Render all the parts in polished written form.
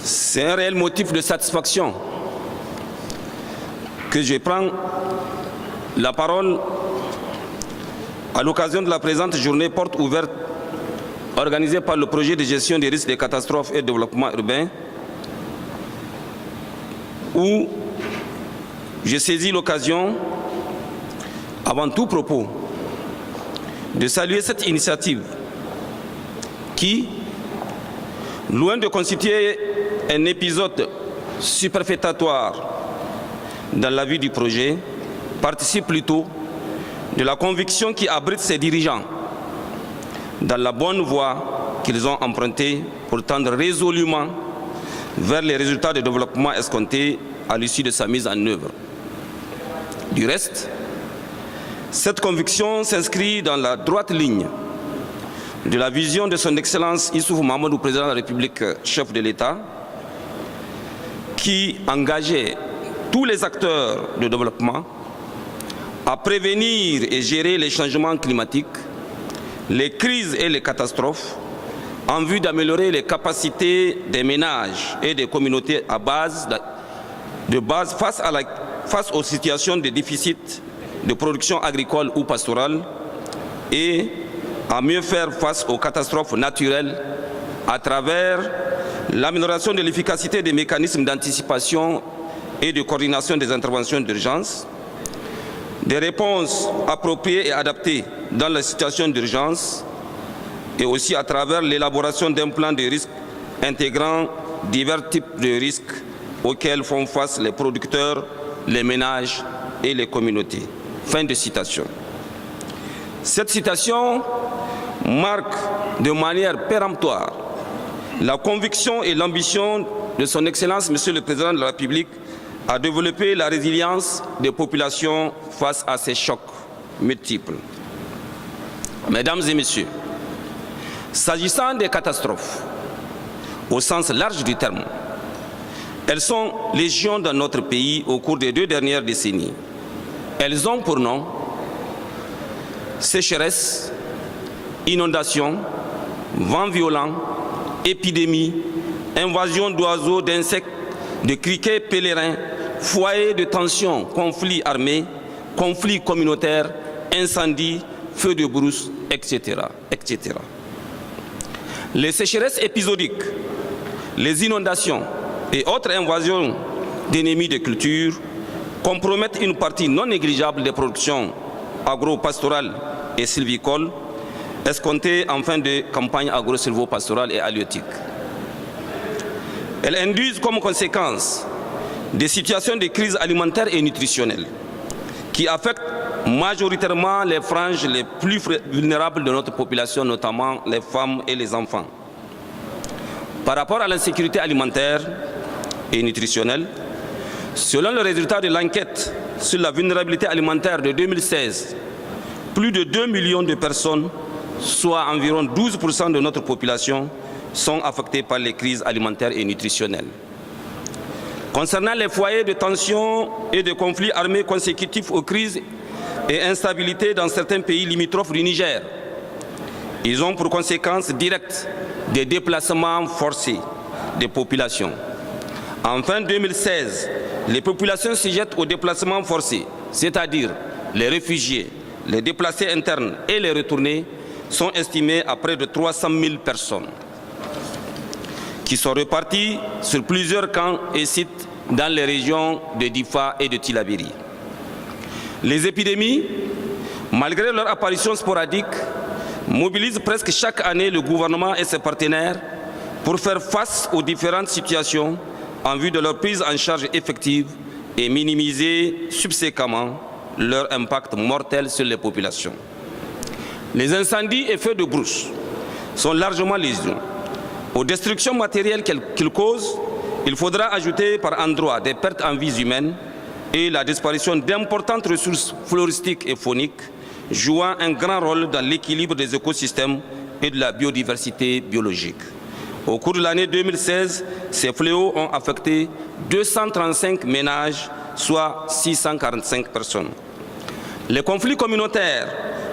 C'est un réel motif de satisfaction que je prends la parole à l'occasion de la présente journée porte ouverte organisée par le projet de gestion des risques des catastrophes et de développement urbain, où j'ai saisi l'occasion, avant tout propos, de saluer cette initiative qui, loin de constituer un épisode superfétatoire dans la vie du projet, participe plutôt de la conviction qui abrite ses dirigeants dans la bonne voie qu'ils ont empruntée pour tendre résolument vers les résultats de développement escomptés à l'issue de sa mise en œuvre. Du reste, cette conviction s'inscrit dans la droite ligne de la vision de son Excellence Issoufou Mahamadou, président de la République, chef de l'État, qui engageait tous les acteurs de développement à prévenir et gérer les changements climatiques, les crises et les catastrophes, en vue d'améliorer les capacités des ménages et des communautés face aux situations de déficit de production agricole ou pastorale et à mieux faire face aux catastrophes naturelles à travers l'amélioration de l'efficacité des mécanismes d'anticipation et de coordination des interventions d'urgence, des réponses appropriées et adaptées dans la situation d'urgence et aussi à travers l'élaboration d'un plan de risque intégrant divers types de risques auxquels font face les producteurs, les ménages et les communautés. Fin de citation. Cette citation marque de manière péremptoire la conviction et l'ambition de son Excellence, Monsieur le Président de la République, à développer la résilience des populations face à ces chocs multiples. Mesdames et Messieurs, s'agissant des catastrophes, au sens large du terme, elles sont légion dans notre pays au cours des 2 dernières décennies. Elles ont pour nom sécheresse, inondations, vents violents, épidémies, invasion d'oiseaux, d'insectes, de criquets pèlerins, foyers de tension, conflits armés, conflits communautaires, incendies, feux de brousse, etc., etc. Les sécheresses épisodiques, les inondations et autres invasions d'ennemis de culture compromettent une partie non négligeable des productions agro-pastorales et sylvicoles escomptées en fin de campagne agro-sylvo-pastorale et halieutique. Elles induisent comme conséquence des situations de crise alimentaire et nutritionnelle qui affectent majoritairement les franges les plus vulnérables de notre population, notamment les femmes et les enfants. Par rapport à l'insécurité alimentaire et nutritionnelle, selon le résultat de l'enquête sur la vulnérabilité alimentaire de 2016, plus de 2 millions de personnes, soit environ 12% de notre population, sont affectées par les crises alimentaires et nutritionnelles. Concernant les foyers de tension et de conflits armés consécutifs aux crises et instabilités dans certains pays limitrophes du Niger, ils ont pour conséquence directe des déplacements forcés des populations. En fin 2016, les populations sujettes aux déplacements forcés, c'est-à-dire les réfugiés, les déplacés internes et les retournés, sont estimées à près de 300 000 personnes qui sont repartis sur plusieurs camps et sites dans les régions de Difa et de Tillabéri. Les épidémies, malgré leur apparition sporadique, mobilisent presque chaque année le gouvernement et ses partenaires pour faire face aux différentes situations en vue de leur prise en charge effective et minimiser subséquemment leur impact mortel sur les populations. Les incendies et feux de brousse sont largement légion. Aux destructions matérielles qu'ils causent, il faudra ajouter par endroits des pertes en vies humaines et la disparition d'importantes ressources floristiques et fauniques, jouant un grand rôle dans l'équilibre des écosystèmes et de la biodiversité biologique. Au cours de l'année 2016, ces fléaux ont affecté 235 ménages, soit 645 personnes. Les conflits communautaires,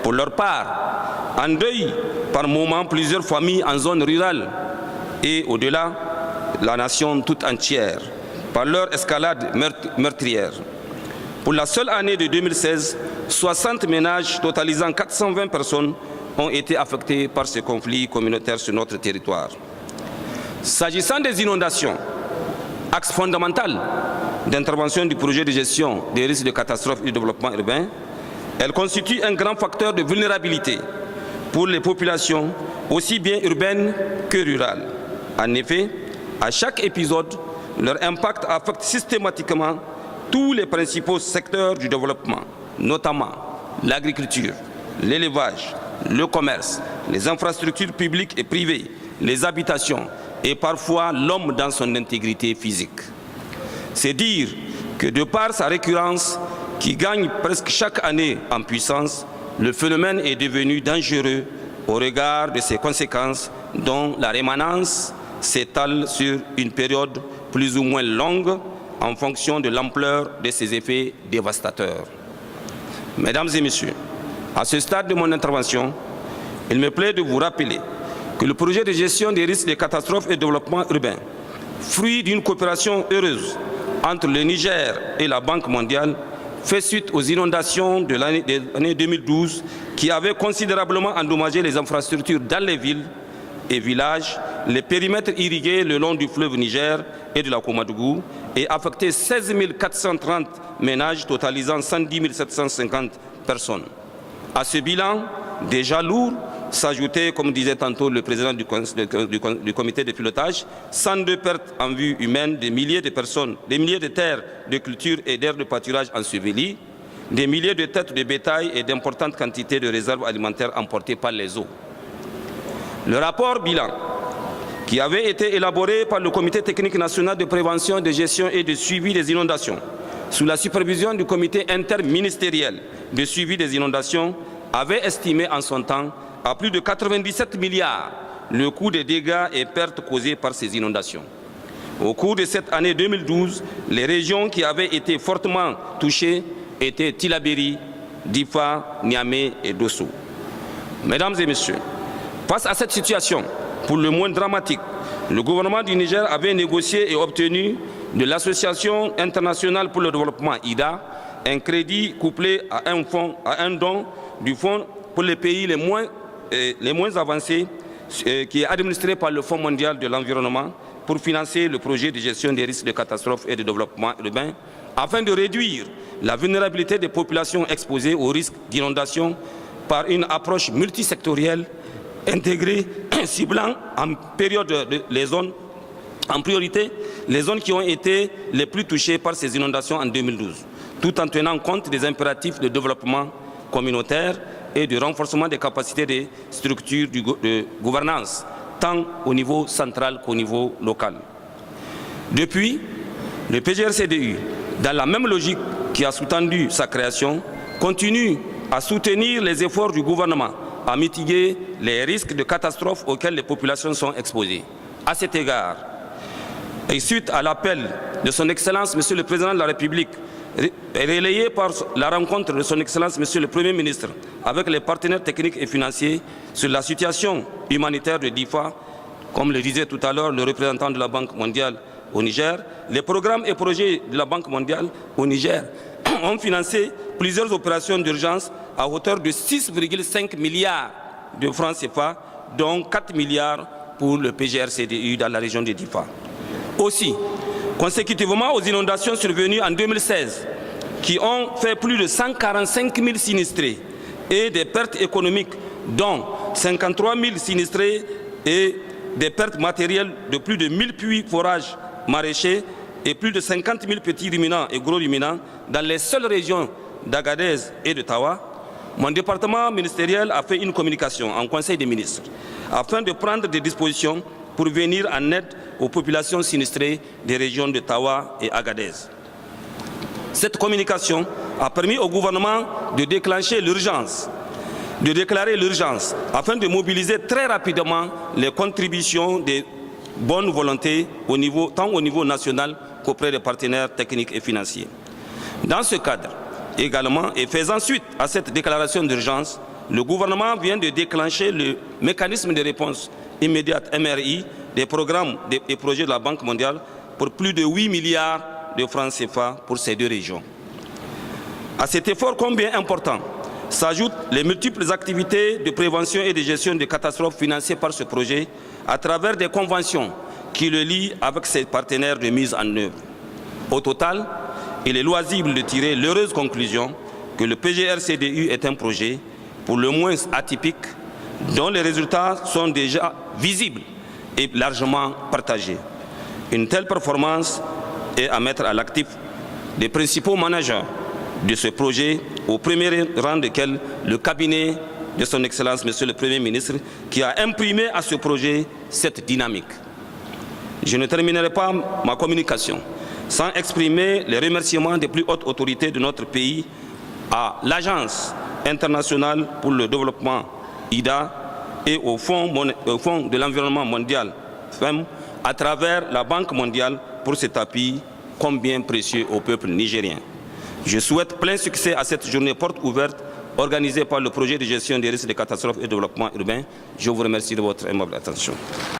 pour leur part, endeuillent par moments plusieurs familles en zone rurale et au-delà, la nation toute entière, par leur escalade meurtrière. Pour la seule année de 2016, 60 ménages totalisant 420 personnes ont été affectés par ce conflit communautaire sur notre territoire. S'agissant des inondations, axe fondamental d'intervention du projet de gestion des risques de catastrophe et de développement urbain, elle constitue un grand facteur de vulnérabilité pour les populations aussi bien urbaines que rurales. En effet, à chaque épisode, leur impact affecte systématiquement tous les principaux secteurs du développement, notamment l'agriculture, l'élevage, le commerce, les infrastructures publiques et privées, les habitations et parfois l'homme dans son intégrité physique. C'est dire que de par sa récurrence qui gagne presque chaque année en puissance, le phénomène est devenu dangereux au regard de ses conséquences dont la rémanence s'étale sur une période plus ou moins longue en fonction de l'ampleur de ses effets dévastateurs. Mesdames et messieurs, à ce stade de mon intervention, il me plaît de vous rappeler que le projet de gestion des risques de catastrophes et de développement urbain, fruit d'une coopération heureuse entre le Niger et la Banque mondiale, fait suite aux inondations de l'année 2012 qui avaient considérablement endommagé les infrastructures dans les villes et villages, les périmètres irrigués le long du fleuve Niger et de la Koumadougou et affecté 16 430 ménages totalisant 110 750 personnes. À ce bilan déjà lourd, s'ajoutait, comme disait tantôt le président du comité de pilotage, 102 pertes en vue humaine, des milliers de personnes, des milliers de terres de culture et d'aires de pâturage ensevelies, des milliers de têtes de bétail et d'importantes quantités de réserves alimentaires emportées par les eaux. Le rapport bilan, qui avait été élaboré par le Comité technique national de prévention, de gestion et de suivi des inondations, sous la supervision du comité interministériel de suivi des inondations, avait estimé en son temps à plus de 97 milliards le coût des dégâts et pertes causés par ces inondations. Au cours de cette année 2012, les régions qui avaient été fortement touchées étaient Tillabéri, Difa, Niamey et Dosso. Mesdames et messieurs, face à cette situation, pour le moins dramatique, le gouvernement du Niger avait négocié et obtenu de l'Association internationale pour le développement (IDA) un crédit couplé à un don du Fonds pour les pays les moins avancés qui est administré par le Fonds mondial de l'environnement pour financer le projet de gestion des risques de catastrophes et de développement urbain afin de réduire la vulnérabilité des populations exposées aux risques d'inondation par une approche multisectorielle intégrée ciblant en priorité les zones qui ont été les plus touchées par ces inondations en 2012, tout en tenant compte des impératifs de développement communautaire et de renforcement des capacités des structures de gouvernance, tant au niveau central qu'au niveau local. Depuis, le PGRCDU, dans la même logique qui a sous-tendu sa création, continue à soutenir les efforts du gouvernement à mitiguer les risques de catastrophes auxquels les populations sont exposées. À cet égard, et suite à l'appel de son Excellence, Monsieur le Président de la République, relayé par la rencontre de son Excellence, Monsieur le Premier ministre, avec les partenaires techniques et financiers sur la situation humanitaire de Difa, comme le disait tout à l'heure le représentant de la Banque mondiale au Niger, les programmes et projets de la Banque mondiale au Niger ont financé plusieurs opérations d'urgence à hauteur de 6,5 milliards de francs CFA, dont 4 milliards pour le PGRCDU dans la région de Difa. Aussi, consécutivement aux inondations survenues en 2016, qui ont fait plus de 145 000 sinistrés et des pertes économiques, dont 53 000 sinistrés et des pertes matérielles de plus de 1000 puits forages maraîchers et plus de 50 000 petits ruminants et gros ruminants dans les seules régions d'Agadez et de Tawa, mon département ministériel a fait une communication en Conseil des ministres afin de prendre des dispositions pour venir en aide aux populations sinistrées des régions de Tawa et Agadez. Cette communication a permis au gouvernement de déclencher l'urgence, de déclarer l'urgence, afin de mobiliser très rapidement les contributions des bonnes volontés tant au niveau national qu'auprès des partenaires techniques et financiers. Dans ce cadre, également, et faisant suite à cette déclaration d'urgence, le gouvernement vient de déclencher le mécanisme de réponse immédiate MRI des programmes et projets de la Banque mondiale pour plus de 8 milliards de francs CFA pour ces deux régions. À cet effort combien important s'ajoutent les multiples activités de prévention et de gestion des catastrophes financées par ce projet à travers des conventions qui le lient avec ses partenaires de mise en œuvre. Au total, il est loisible de tirer l'heureuse conclusion que le PGR-CDU est un projet pour le moins atypique, dont les résultats sont déjà visibles et largement partagés. Une telle performance est à mettre à l'actif des principaux managers de ce projet, au premier rang desquels le cabinet de son Excellence, Monsieur le Premier ministre, qui a imprimé à ce projet cette dynamique. Je ne terminerai pas ma communication sans exprimer les remerciements des plus hautes autorités de notre pays à l'Agence internationale pour le développement IDA et au Fonds de l'environnement mondial, FEM, à travers la Banque mondiale pour cet appui combien précieux au peuple nigérien. Je souhaite plein succès à cette journée porte ouverte organisée par le projet de gestion des risques de catastrophes et développement urbain. Je vous remercie de votre aimable attention.